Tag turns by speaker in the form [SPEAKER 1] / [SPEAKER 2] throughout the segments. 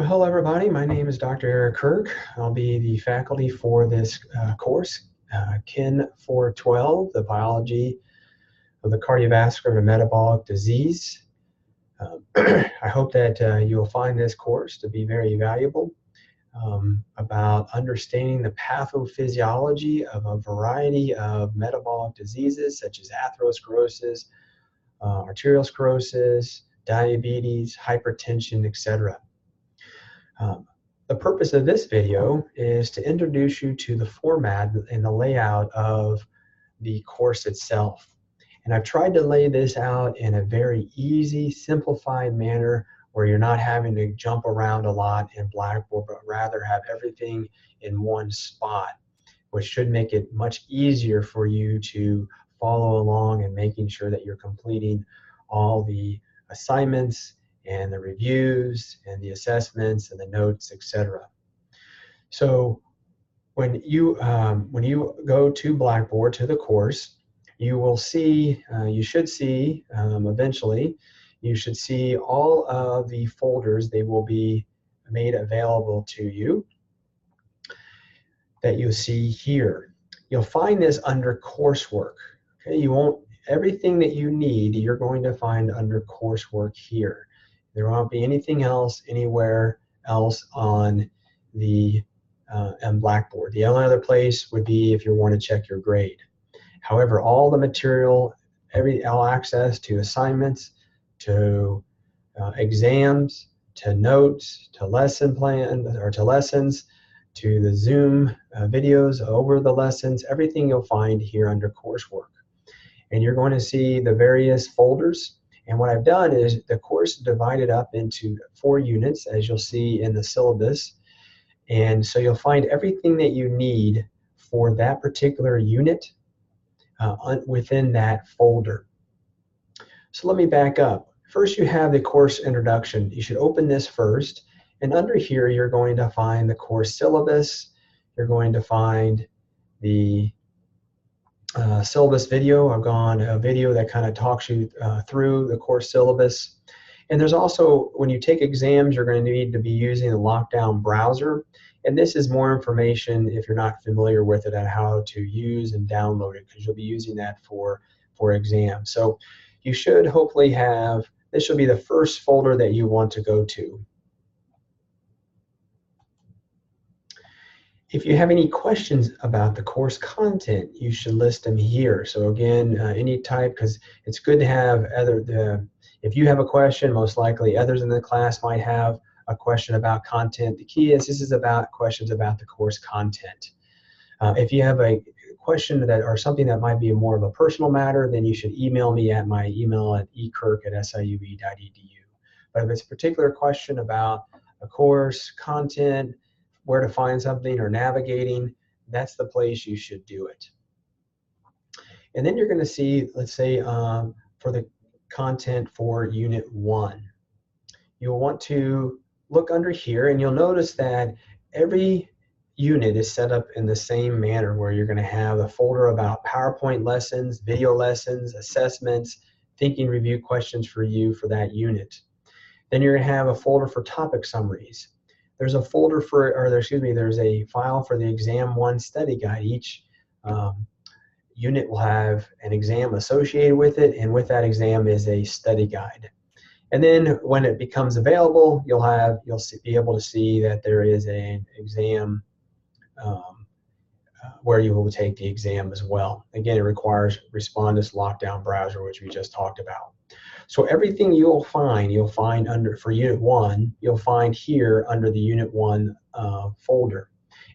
[SPEAKER 1] Well, hello everybody, my name is Dr. Eric Kirk. I'll be the faculty for this course, KIN 412, the biology of the cardiovascular and metabolic disease. I hope that you'll find this course to be very valuable about understanding the pathophysiology of a variety of metabolic diseases such as atherosclerosis, arterial sclerosis, diabetes, hypertension, etc. The purpose of this video is to introduce you to the format and the layout of the course itself. And I've tried to lay this out in a very easy, simplified manner where you're not having to jump around a lot in Blackboard, but rather have everything in one spot, which should make it much easier for you to follow along and making sure that you're completing all the assignments and the reviews and the assessments and the notes, etc. So when you go to Blackboard, to the course, you will see, you should see eventually, you should see all of the folders. They will be made available to you that you see here. You'll find this under coursework. Okay, you won't, everything that you need, you're going to find under coursework here. There won't be anything else anywhere else on the Blackboard. The only other place would be if you want to check your grade. However, all the material, all access to assignments, to exams, to notes, to lesson plan or to lessons, to the Zoom videos over the lessons, everything you'll find here under coursework. And you're going to see the various folders. And what I've done is the course divided up into 4 units, as you'll see in the syllabus. And so you'll find everything that you need for that particular unit within that folder. So let me back up. First, you have the course introduction. You should open this first. And under here, you're going to find the course syllabus. You're going to find the syllabus video. I've gone a video that kind of talks you through the course syllabus. And there's also, when you take exams, you're going to need to be using the lockdown browser. And this is more information, if you're not familiar with it, on how to use and download it, because you'll be using that for exams. So you should hopefully have, this should be the first folder that you want to go to. If you have any questions about the course content, you should list them here. So again, any type, because it's good to have if you have a question, most likely others in the class might have a question about content. The key is this is about questions about the course content. If you have a question or something that might be more of a personal matter, then you should email me at my email at ekirk@siub.edu. But if it's a particular question about a course content, where to find something or navigating, that's the place you should do it. And then you're going to see, let's say, for the content for Unit 1, you'll want to look under here, and you'll notice that every unit is set up in the same manner, where you're going to have a folder about PowerPoint lessons, video lessons, assessments, thinking review questions for you for that unit. Then you're going to have a folder for topic summaries. There's a folder for, there's a file for the Exam 1 study guide. Each unit will have an exam associated with it, and with that exam is a study guide. And then when it becomes available, you'll be able to see that there is an exam where you will take the exam as well. Again, it requires Respondus lockdown browser, which we just talked about. So everything you'll find under, for Unit 1, you'll find here under the Unit 1 folder.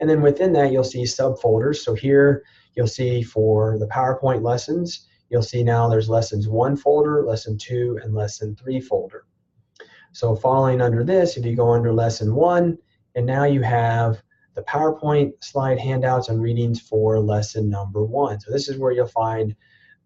[SPEAKER 1] And then within that, you'll see subfolders. So here, you'll see for the PowerPoint lessons, you'll see now there's Lessons 1 folder, Lesson 2, and Lesson 3 folder. So following under this, if you go under Lesson 1, and now you have the PowerPoint slide handouts and readings for lesson number 1. So this is where you'll find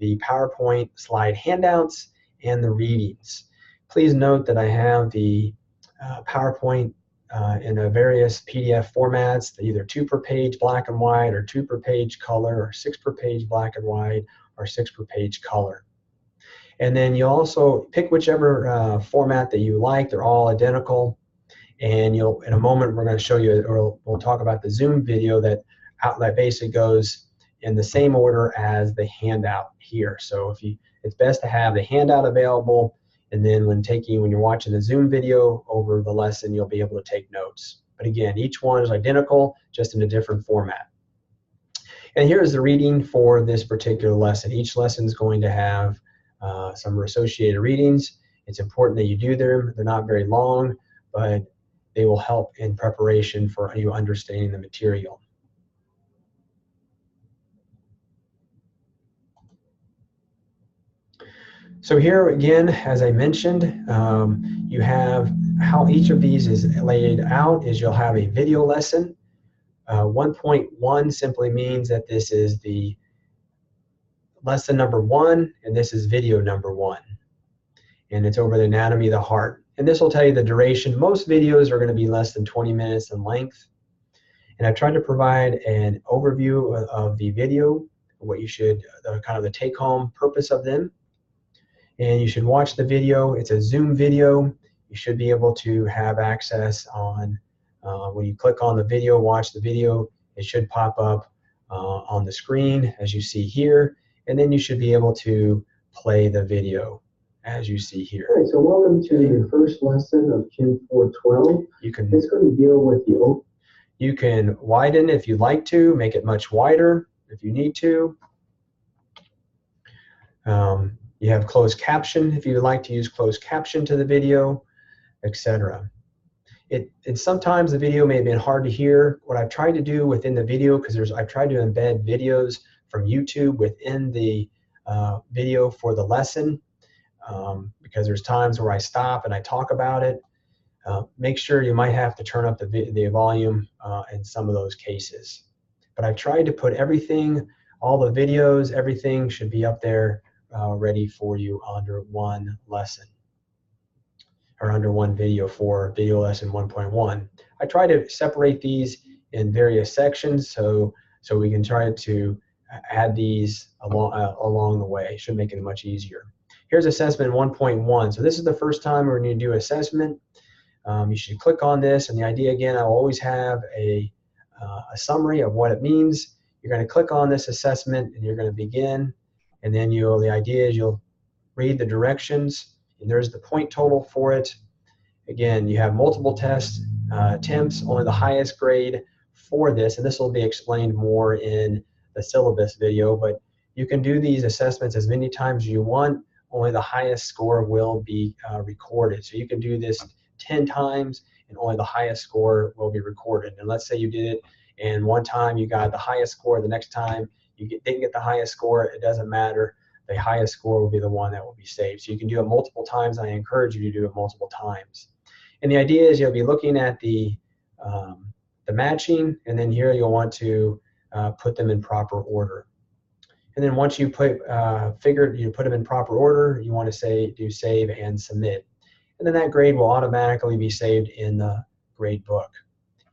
[SPEAKER 1] the PowerPoint slide handouts and the readings. Please note that I have the PowerPoint in various PDF formats, either 2 per page black and white, or 2 per page color, or 6 per page black and white, or 6 per page color. And then you also pick whichever format that you like. They're all identical. And in a moment, we're going to show you, or we'll talk about the Zoom video that basically goes in the same order as the handout here. So it's best to have the handout available, and then when you're watching the Zoom video over the lesson, you'll be able to take notes. But again, each one is identical, just in a different format. And here's the reading for this particular lesson. Each lesson is going to have some associated readings. It's important that you do them. They're not very long, but they will help in preparation for you understanding the material. So here again, as I mentioned, you have how each of these is laid out is you'll have a video lesson. 1.1 simply means that this is the lesson number 1, and this is video number 1. And it's over the anatomy of the heart. And this will tell you the duration. Most videos are going to be less than 20 minutes in length. And I've tried to provide an overview of the video, what you should, kind of the take-home purpose of them. And you should watch the video. It's a Zoom video. You should be able to have access on, when you click on the video, watch the video, it should pop up on the screen as you see here. And then you should be able to play the video as you see here.
[SPEAKER 2] All right, so welcome to your first lesson of Chem 412. It's going to deal with the
[SPEAKER 1] You can widen if you'd like to, make it much wider if you need to. You have closed caption if you would like to use closed caption to the video, etc. Sometimes the video may have been hard to hear. What I've tried to do within the video, because I've tried to embed videos from YouTube within the video for the lesson, because there's times where I stop and I talk about it. Make sure you might have to turn up the volume in some of those cases. But I've tried to put everything, all the videos, everything should be up there ready for you under one lesson, or under one video for video lesson 1.1. I try to separate these in various sections so we can try to add these along the way. It should make it much easier. Here's assessment 1.1. So this is the first time we're going to do assessment. You should click on this, and the idea again, I will always have a summary of what it means. You're going to click on this assessment and you're going to begin, and then the idea is you'll read the directions, and there's the point total for it. Again, you have multiple test attempts, only the highest grade for this, and this will be explained more in the syllabus video, but you can do these assessments as many times as you want. Only the highest score will be recorded. So you can do this 10 times and only the highest score will be recorded. And let's say you did it and one time you got the highest score, the next time you didn't get the highest score, it doesn't matter. The highest score will be the one that will be saved. So you can do it multiple times. I encourage you to do it multiple times. And the idea is you'll be looking at the matching, and then here you'll want to put them in proper order. And then once you put them in proper order, you want to do save and submit. And then that grade will automatically be saved in the grade book.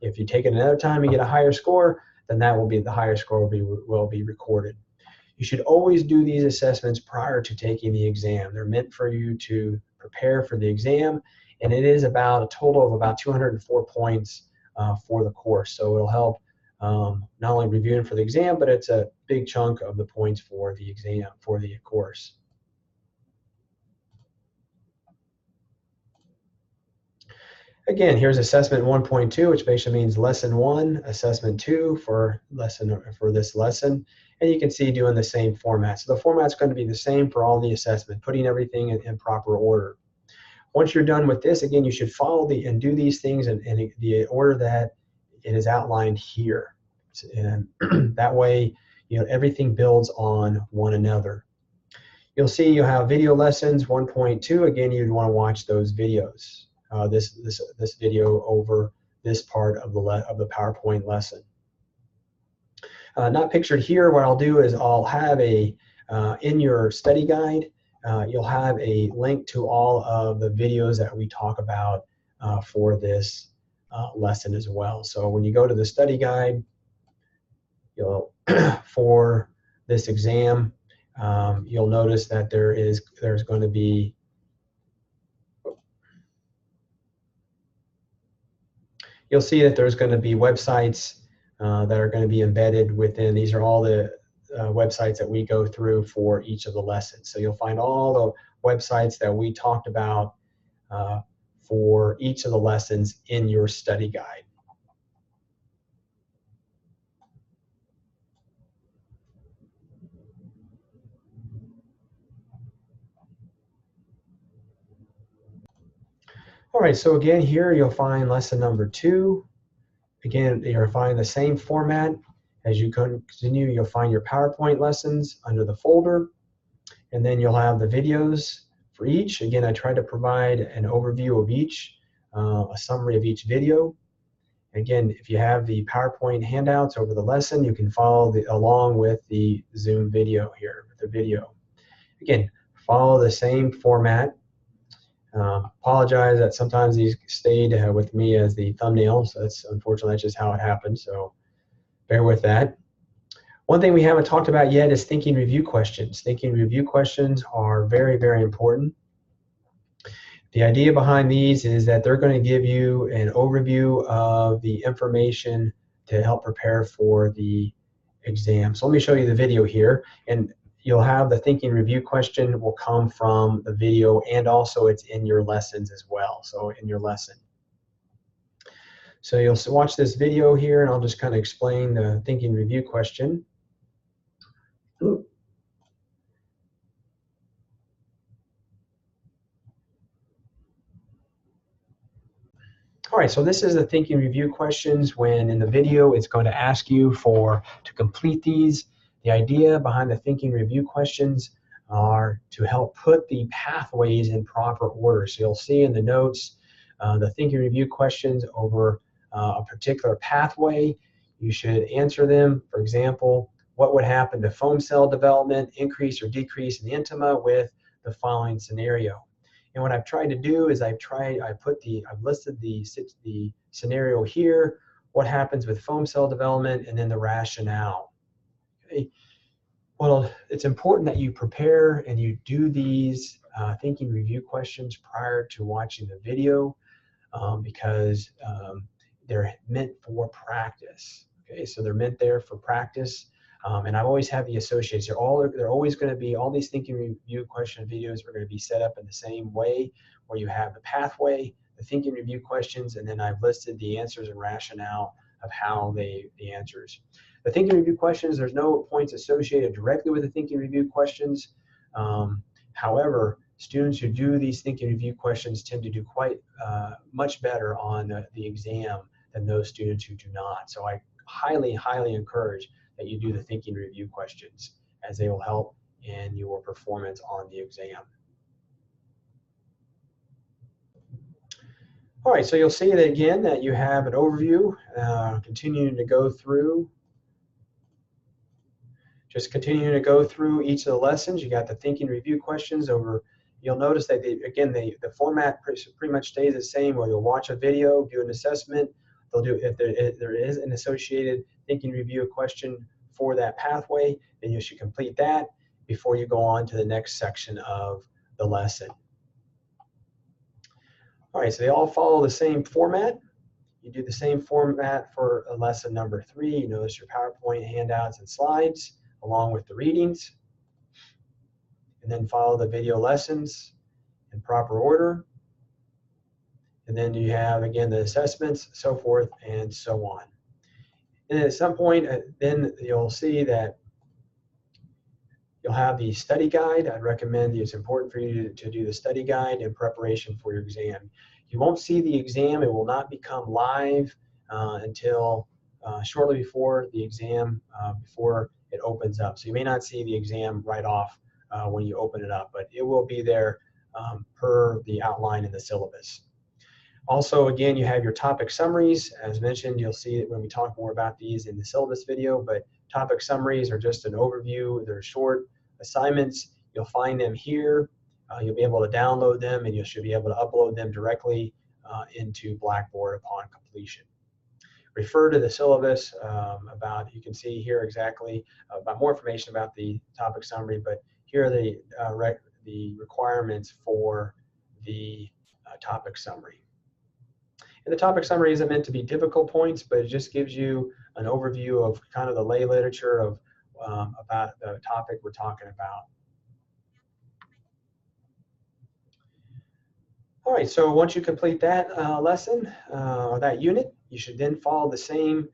[SPEAKER 1] If you take it another time and get a higher score, then that will be the higher score will be recorded. You should always do these assessments prior to taking the exam. They're meant for you to prepare for the exam, and it is about a total of about 204 points for the course. So it'll help not only reviewing for the exam, but it's a big chunk of the points for the exam, for the course. Again, here's assessment 1.2, which basically means lesson 1, assessment 2 for this lesson. And you can see doing the same format. So the format's going to be the same for all the assessment, putting everything in proper order. Once you're done with this, again, you should follow and do these things in the order that it is outlined here. And that way, everything builds on one another. You'll see you have video lessons 1.2. Again, you'd want to watch those videos. This video over this part of the PowerPoint lesson. Not pictured here, what I'll do is I'll have in your study guide, you'll have a link to all of the videos that we talk about for this lesson as well. So when you go to the study guide, for this exam, you'll notice that there's going to be you'll see that there's going to be websites that are going to be embedded within. These are all the websites that we go through for each of the lessons. So you'll find all the websites that we talked about for each of the lessons in your study guide. All right, so again, here you'll find lesson number 2. Again, you'll find the same format. As you continue, you'll find your PowerPoint lessons under the folder, and then you'll have the videos for each. Again, I try to provide an overview of each, a summary of each video. Again, if you have the PowerPoint handouts over the lesson, you can follow along with the Zoom video here, the video. Again, follow the same format. Apologize that sometimes these stayed with me as the thumbnail, so that's unfortunately that's just how it happened, so bear with that. One thing we haven't talked about yet is thinking review questions. Thinking review questions are very, very important. The idea behind these is that they're going to give you an overview of the information to help prepare for the exam. So let me show you the video here, and you'll have the thinking review question will come from the video, and also it's in your lessons as well, so in your lesson. So you'll watch this video here, and I'll just kind of explain the thinking review question. All right, so this is the thinking review questions. When in the video, it's going to ask you to complete these. The idea behind the thinking review questions are to help put the pathways in proper order. So you'll see in the notes the thinking review questions over a particular pathway. You should answer them. For example, what would happen to foam cell development, increase or decrease in the intima with the following scenario? And what I've tried to do is I've listed the scenario here, what happens with foam cell development, and then the rationale. Okay. Well, it's important that you prepare and you do these thinking review questions prior to watching the video because they're meant for practice. Okay, so they're meant there for practice. And I've always had the associates. They're always going to be, all these thinking review question videos are going to be set up in the same way, where you have the pathway, the thinking review questions, and then I've listed the answers and rationale of how the answers. The thinking review questions, there's no points associated directly with the thinking review questions. However, students who do these thinking review questions tend to do quite much better on the exam than those students who do not. So I highly, highly encourage that you do the thinking review questions, as they will help in your performance on the exam. All right, so you'll see that again that you have an overview, continuing to go through. Just continuing to go through each of the lessons. You got the thinking review questions over. You'll notice that the format pretty much stays the same, where you'll watch a video, do an assessment. They'll do, if there is an associated thinking review question for that pathway, then you should complete that before you go on to the next section of the lesson. All right, so they all follow the same format. You do the same format for lesson number 3. You notice your PowerPoint handouts and slides along with the readings, and then follow the video lessons in proper order. And then you have, again, the assessments, so forth and so on. And at some point, then you'll see that you'll have the study guide. I'd recommend it's important for you to do the study guide in preparation for your exam. You won't see the exam. It will not become live until shortly before the exam, before it opens up. So you may not see the exam right off when you open it up, but it will be there per the outline in the syllabus. Also, again, you have your topic summaries. As mentioned, you'll see it when we talk more about these in the syllabus video, but topic summaries are just an overview. They're short assignments. You'll find them here. You'll be able to download them, and you should be able to upload them directly into Blackboard upon completion. Refer to the syllabus you can see here exactly about more information about the topic summary, but here are the requirements for the topic summary. And the topic summary isn't meant to be difficult points, but it just gives you an overview of kind of the lay literature of about the topic we're talking about. All right, so once you complete that lesson or that unit, you should then follow the same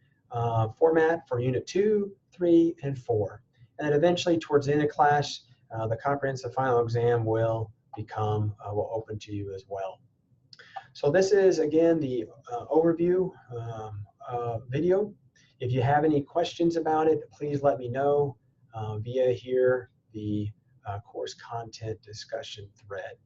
[SPEAKER 1] format for Unit 2, 3, and 4. And then eventually, towards the end of class, the comprehensive final exam will will open to you as well. So this is, again, the overview video. If you have any questions about it, please let me know via here, the course content discussion thread.